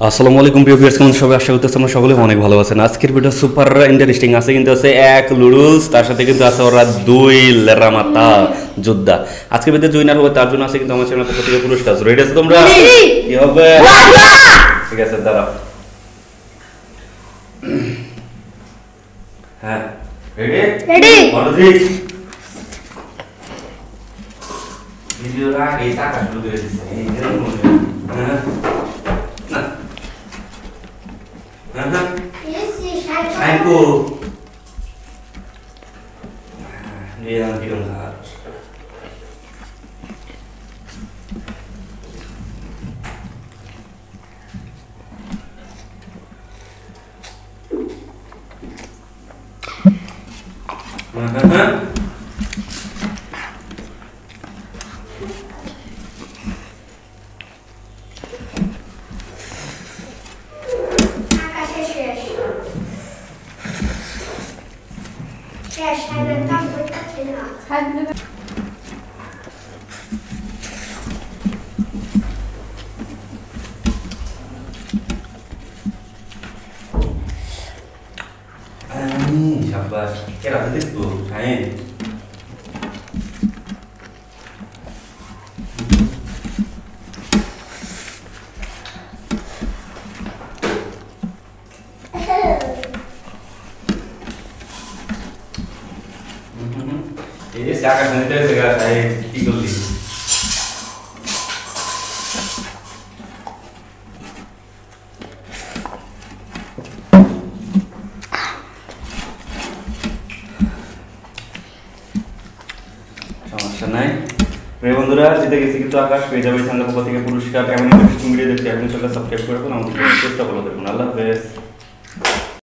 আসসালামু আলাইকুম প্রিয় ভিউয়ার্স, কেমন সবাই? আশা করতেছি আমরা সকলে অনেক ভালো আছেন। আজকের ভিডিও সুপার ইন্টারেস্টিং আছে, কিন্তু আছে এক লুডুলস, তার সাথে কিন্তু আছে ওরা দুই লেরামাতা যোদ্ধা। আজকের ভিডিও জয়েনার হবে, তার জন্য আছে কিন্তু আমার চ্যানেল পক্ষ থেকে পুরস্কার। রেডি আছো তোমরা? কি হবে? ঠিক আছে, দাঁড়াও। হ্যাঁ, রেডি রেডি বলো ঠিক। ভিডিওটা এই টাকা শুরু করে দিচ্ছে এই এরকম। হ্যাঁ Aku dia yang bilang harus Sabar, kira nanti tuh, kain. Ini siapa nanti segala kain ikut di. সমস্যা নাই। প্রিয় বন্ধুরা, জিতে গেছি কিন্তু আকাশ, পেয়ে যাবে চ্যানেলের পক্ষ থেকে পুরস্কার। এমন ইন্টারেস্টিং ভিডিও দেখতে আপনি চ্যানেলটা সাবস্ক্রাইব করে রাখুন, আমাদের চেষ্টা ফলো করুন। আল্লাহ হাফেজ।